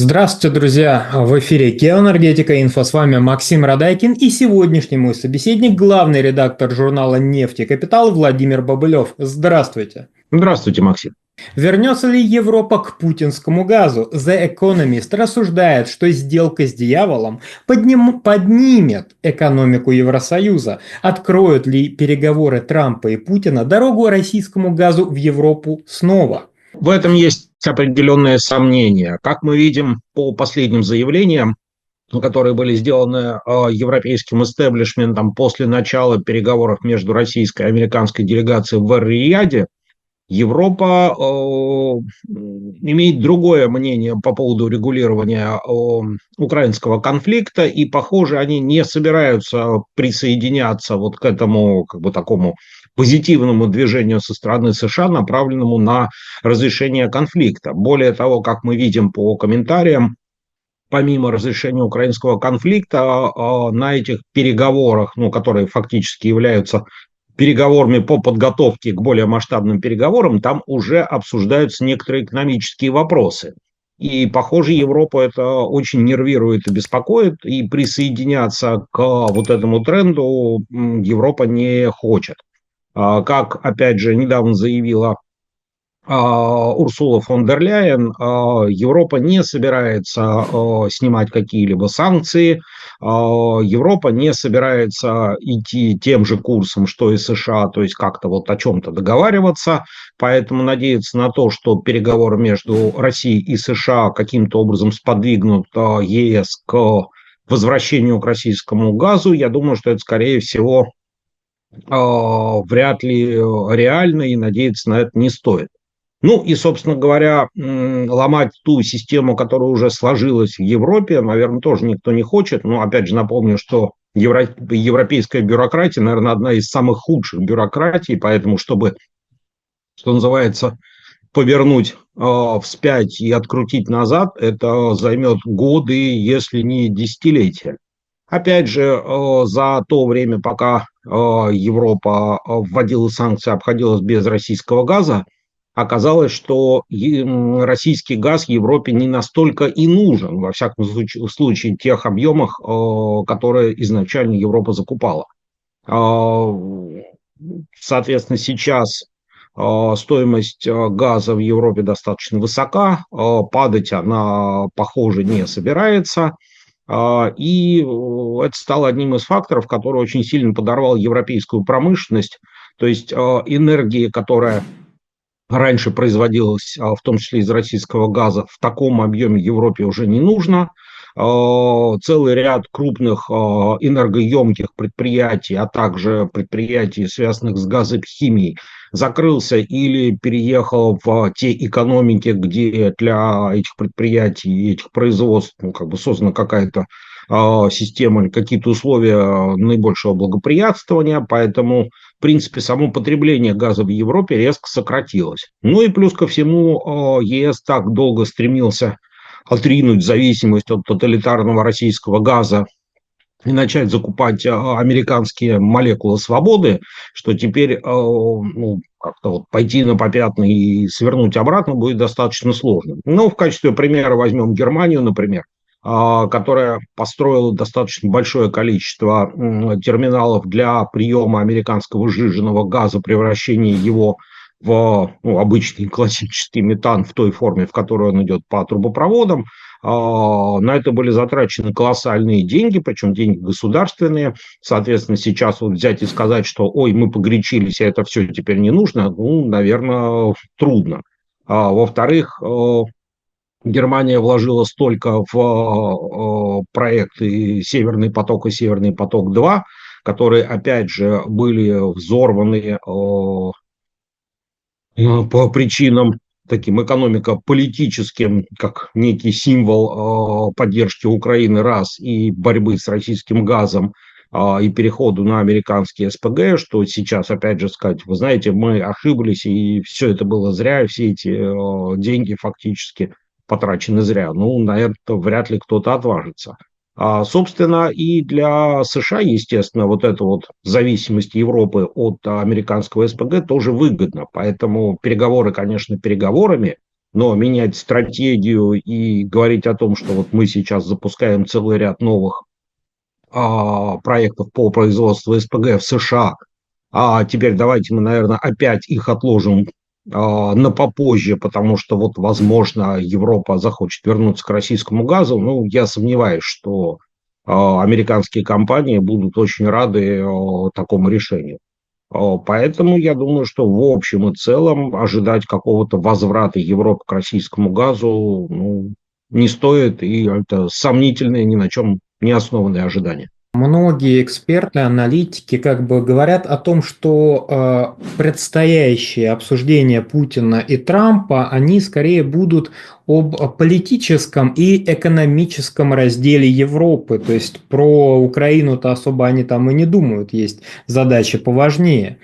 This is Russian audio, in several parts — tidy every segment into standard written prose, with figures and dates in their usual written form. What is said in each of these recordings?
Здравствуйте, друзья! В эфире «Геоэнергетика Инфо». С вами Максим Радайкин и сегодняшний мой собеседник, главный редактор журнала «Нефть и Капитал» Владимир Бобылев. Здравствуйте! Здравствуйте, Максим. Вернется ли Европа к путинскому газу? The Economist рассуждает, что сделка с дьяволом поднимет экономику Евросоюза. Откроют ли переговоры Трампа и Путина дорогу российскому газу в Европу снова? В этом есть определенные сомнения. Как мы видим по последним заявлениям, которые были сделаны европейским истеблишментом после начала переговоров между российской и американской делегацией в Эр-Рияде, Европа имеет другое мнение по поводу регулирования украинского конфликта, и, похоже, они не собираются присоединяться вот к этому такому позитивному движению со стороны США, направленному на разрешение конфликта. Более того, как мы видим по комментариям, помимо разрешения украинского конфликта, на этих переговорах, которые фактически являются переговорами по подготовке к более масштабным переговорам, там уже обсуждаются некоторые экономические вопросы. И, похоже, Европу это очень нервирует и беспокоит, и присоединяться к вот этому тренду Европа не хочет. Как, опять же, недавно заявила Урсула фон дер Ляйен, Европа не собирается снимать какие-либо санкции, Европа не собирается идти тем же курсом, что и США, то есть как-то вот о чем-то договариваться, поэтому надеяться на то, что переговоры между Россией и США каким-то образом сподвигнут ЕС к возвращению к российскому газу, я думаю, что это, скорее всего, вряд ли реально, и надеяться на это не стоит. Ну и, собственно говоря, ломать ту систему, которая уже сложилась в Европе, наверное, тоже никто не хочет. Но, опять же, напомню, что европейская бюрократия, наверное, одна из самых худших бюрократий, поэтому, чтобы, что называется, повернуть вспять и открутить назад, это займет годы, если не десятилетия. Опять же, за то время, пока Европа вводила санкции, обходилась без российского газа, оказалось, что российский газ Европе не настолько и нужен, во всяком случае, в тех объемах, которые изначально Европа закупала. Соответственно, сейчас стоимость газа в Европе достаточно высока, падать она, похоже, не собирается. И это стало одним из факторов, который очень сильно подорвал европейскую промышленность. То есть энергия, которая раньше производилась, в том числе из российского газа, в таком объеме Европе уже не нужно. Целый ряд крупных энергоемких предприятий, а также предприятий, связанных с газохимией, закрылся или переехал в те экономики, где для этих предприятий, этих производств создана какая-то система, какие-то условия наибольшего благоприятствования, поэтому, в принципе, само потребление газа в Европе резко сократилось. Ну и плюс ко всему, ЕС так долго стремился отринуть зависимость от тоталитарного российского газа и начать закупать американские молекулы свободы, что теперь пойти на попятный и свернуть обратно будет достаточно сложно. Ну, в качестве примера возьмем Германию, например, которая построила достаточно большое количество терминалов для приема американского сжиженного газа, превращения его в обычный классический метан в той форме, в которой он идет по трубопроводам. На это были затрачены колоссальные деньги, причем деньги государственные. Соответственно, сейчас вот взять и сказать, что ой, мы погорячились, а это все теперь не нужно, наверное, трудно. Во-вторых, Германия вложила столько в проекты «Северный поток» и «Северный поток-2», которые, опять же, были взорваны по причинам таким экономико-политическим, как некий символ поддержки Украины, раз, и борьбы с российским газом, и переходу на американские СПГ, что сейчас, опять же, сказать, вы знаете, мы ошиблись, и все это было зря, и все эти деньги фактически потрачены зря. На это вряд ли кто-то отважится. Собственно, и для США, естественно, вот эта вот зависимость Европы от американского СПГ тоже выгодна. Поэтому переговоры, конечно, переговорами, но менять стратегию и говорить о том, что вот мы сейчас запускаем целый ряд новых проектов по производству СПГ в США, а теперь давайте мы, наверное, опять их отложим на попозже, потому что вот, возможно, Европа захочет вернуться к российскому газу. Ну, я сомневаюсь, что американские компании будут очень рады такому решению. Поэтому я думаю, что в общем и целом ожидать какого-то возврата Европы к российскому газу, ну, не стоит, и это сомнительные, ни на чем не основанные ожидания. Многие эксперты, аналитики как бы говорят о том, что предстоящие обсуждения Путина и Трампа, они скорее будут об политическом и экономическом разделе Европы. То есть про Украину-то особо они там и не думают, есть задачи поважнее.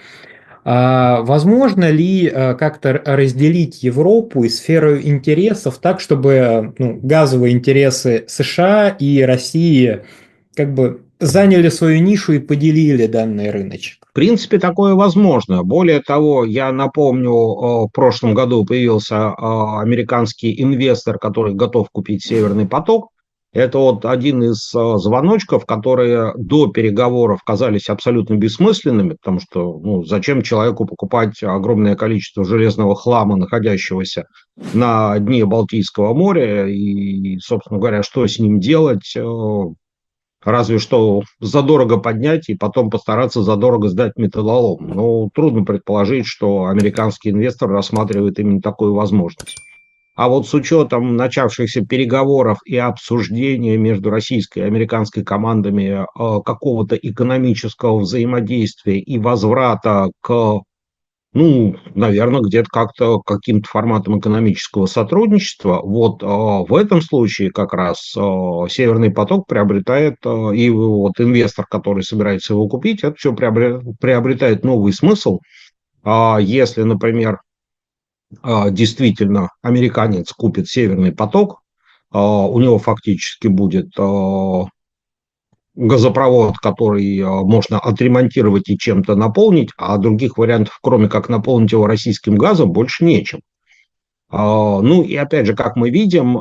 Возможно ли как-то разделить Европу и сферу интересов так, чтобы газовые интересы США и России как бы заняли свою нишу и поделили данный рыночек? В принципе, такое возможно. Более того, я напомню, в прошлом году появился американский инвестор, который готов купить «Северный поток». Это вот один из звоночков, которые до переговоров казались абсолютно бессмысленными, потому что ну, зачем человеку покупать огромное количество железного хлама, находящегося на дне Балтийского моря, и, собственно говоря, что с ним делать, разве что задорого поднять и потом постараться задорого сдать металлолом. Но трудно предположить, что американский инвестор рассматривает именно такую возможность. А вот с учетом начавшихся переговоров и обсуждения между российской и американской командами какого-то экономического взаимодействия и возврата к, ну, наверное, где-то как-то каким-то форматом экономического сотрудничества, вот в этом случае как раз «Северный поток» приобретает, и вот инвестор, который собирается его купить, это все приобретает новый смысл. Если, например, действительно американец купит «Северный поток», у него фактически будет газопровод, который можно отремонтировать и чем-то наполнить, а других вариантов, кроме как наполнить его российским газом, больше нечем. Ну и опять же, как мы видим,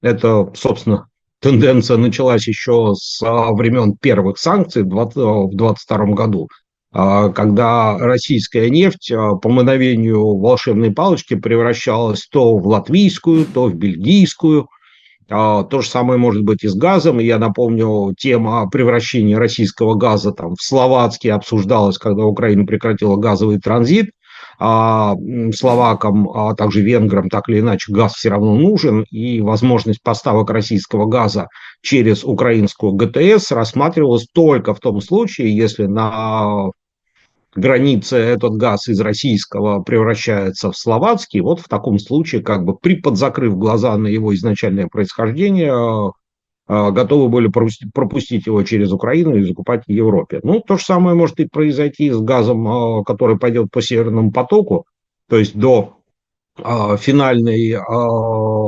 это, собственно, тенденция началась еще с времен первых санкций в 2022 году, когда российская нефть по мановению волшебной палочки превращалась то в латвийскую, то в бельгийскую. То же самое может быть и с газом. Я напомню, тема превращения российского газа там, в словацкий обсуждалась, когда Украина прекратила газовый транзит. Словакам, а также венграм, так или иначе, газ все равно нужен, и возможность поставок российского газа через украинскую ГТС рассматривалась только в том случае, если на границе этот газ из российского превращается в словацкий, вот в таком случае, как бы приподзакрыв глаза на его изначальное происхождение, готовы были пропустить его через Украину и закупать в Европе. Ну, то же самое может и произойти с газом, который пойдет по Северному потоку, то есть до финальной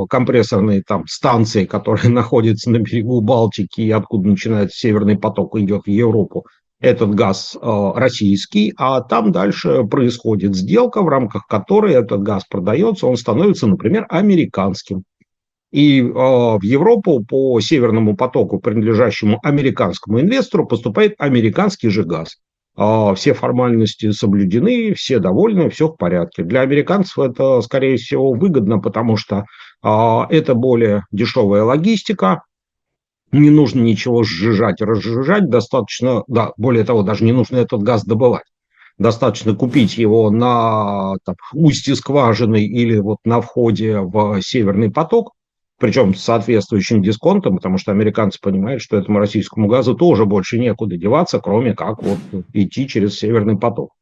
компрессорной там, станции, которая находится на берегу Балтики и откуда начинается Северный поток, идет в Европу, этот газ российский, а там дальше происходит сделка, в рамках которой этот газ продается, он становится, например, американским. И в Европу по Северному потоку, принадлежащему американскому инвестору, поступает американский же газ. Все формальности соблюдены, все довольны, все в порядке. Для американцев это, скорее всего, выгодно, потому что это более дешевая логистика, не нужно ничего сжижать, разжижать, достаточно, да, более того, даже не нужно этот газ добывать. Достаточно купить его на там, устье скважины или вот на входе в Северный поток, причем с соответствующим дисконтом, потому что американцы понимают, что этому российскому газу тоже больше некуда деваться, кроме как вот идти через Северный поток.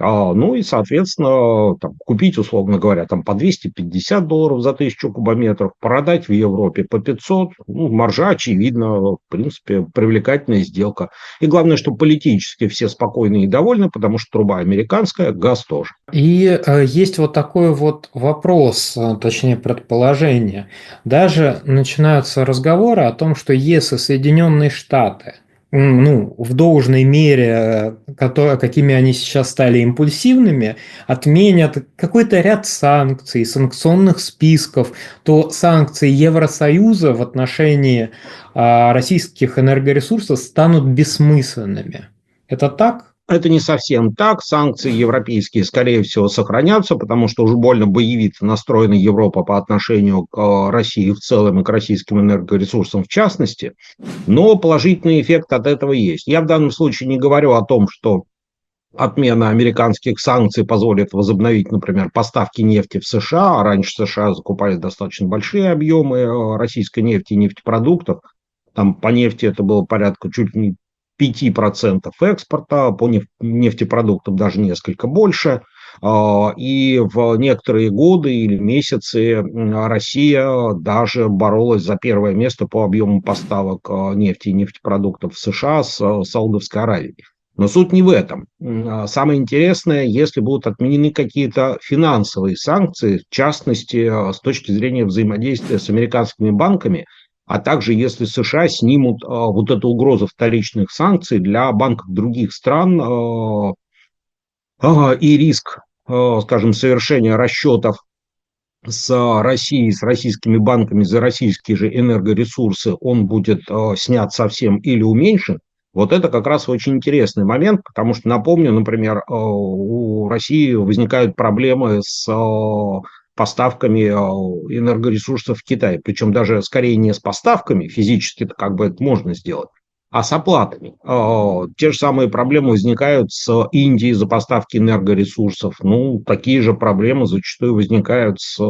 Ну и, соответственно, там, купить, условно говоря, там, по $250 за 1000 кубометров, продать в Европе по 500, ну, маржа, очевидно, в принципе, привлекательная сделка. И главное, что политически все спокойны и довольны, потому что труба американская, газ тоже. И есть вот такой вот вопрос, точнее предположение. Даже начинаются разговоры о том, что если Соединенные Штаты ну, в должной мере, какими они сейчас стали импульсивными, отменят какой-то ряд санкций, санкционных списков, то санкции Евросоюза в отношении российских энергоресурсов станут бессмысленными. Это так? Это не совсем так. Санкции европейские, скорее всего, сохранятся, потому что уже больно боевито настроена Европа по отношению к России в целом и к российским энергоресурсам в частности. Но положительный эффект от этого есть. Я в данном случае не говорю о том, что отмена американских санкций позволит возобновить, например, поставки нефти в США. Раньше США закупали достаточно большие объемы российской нефти и нефтепродуктов. Там по нефти это было порядка чуть ли не 5% экспорта, по нефтепродуктам даже несколько больше. И в некоторые годы или месяцы Россия даже боролась за первое место по объему поставок нефти и нефтепродуктов в США с Саудовской Аравией. Но суть не в этом. Самое интересное, если будут отменены какие-то финансовые санкции, в частности, с точки зрения взаимодействия с американскими банками, а также если США снимут вот эту угрозу вторичных санкций для банков других стран и риск, скажем, совершения расчетов с Россией, с российскими банками за российские же энергоресурсы, он будет снят совсем или уменьшен. Вот это как раз очень интересный момент, потому что, напомню, например, у России возникают проблемы с поставками энергоресурсов в Китай. Причем даже скорее не с поставками, физически-то как бы это можно сделать, а с оплатами. Те же самые проблемы возникают с Индией за поставки энергоресурсов. Ну, такие же проблемы зачастую возникают с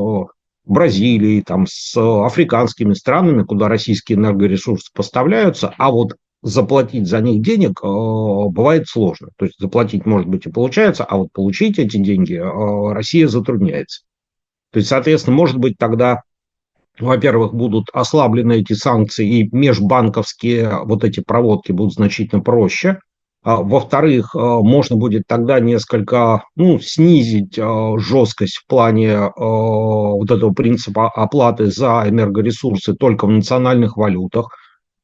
Бразилией, там, с африканскими странами, куда российские энергоресурсы поставляются, а вот заплатить за них денег бывает сложно. То есть заплатить, может быть, и получается, а вот получить эти деньги Россия затрудняется. То есть, соответственно, может быть, тогда, во-первых, будут ослаблены эти санкции, и межбанковские вот эти проводки будут значительно проще. Во-вторых, можно будет тогда несколько снизить жесткость в плане вот этого принципа оплаты за энергоресурсы только в национальных валютах.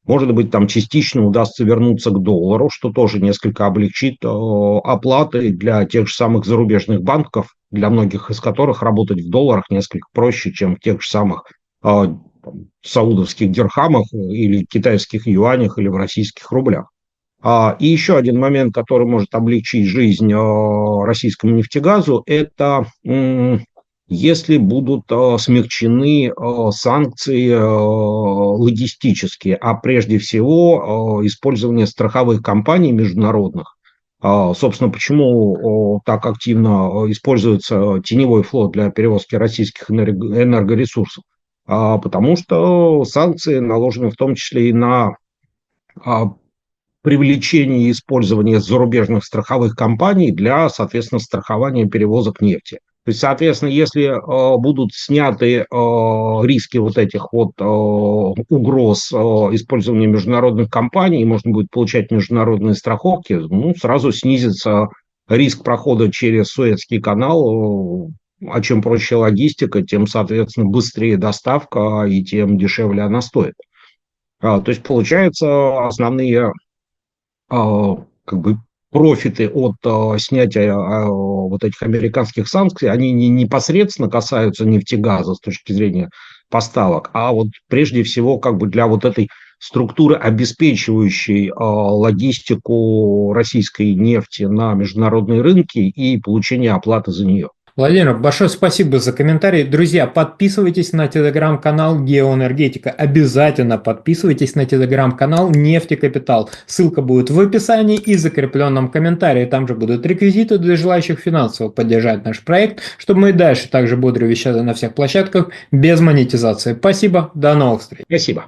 Может быть, там частично удастся вернуться к доллару, что тоже несколько облегчит оплаты для тех же самых зарубежных банков, для многих из которых работать в долларах несколько проще, чем в тех же самых саудовских дирхамах или китайских юанях или в российских рублях. И еще один момент, который может облегчить жизнь российскому нефтегазу, это если будут смягчены санкции логистические, а прежде всего использование страховых компаний международных. Собственно, почему так активно используется теневой флот для перевозки российских энергоресурсов? Потому что санкции наложены в том числе и на привлечение и использование зарубежных страховых компаний для, соответственно, страхования перевозок нефти. То есть, соответственно, если будут сняты риски вот этих вот угроз использования международных компаний, и можно будет получать международные страховки, сразу снизится риск прохода через Суэцкий канал. А чем проще логистика, тем, соответственно, быстрее доставка и тем дешевле она стоит. То есть, получается, основные как бы профиты от снятия вот этих американских санкций, они не непосредственно касаются нефтегаза с точки зрения поставок, а вот прежде всего как бы для вот этой структуры, обеспечивающей логистику российской нефти на международные рынки и получение оплаты за нее. Владимир, большое спасибо за комментарий. Друзья, подписывайтесь на телеграм-канал Геоэнергетика. Обязательно подписывайтесь на телеграм-канал Нефтекапитал. Ссылка будет в описании и закрепленном комментарии. Там же будут реквизиты для желающих финансово поддержать наш проект, чтобы мы и дальше также бодро вещали на всех площадках без монетизации. Спасибо, до новых встреч. Спасибо.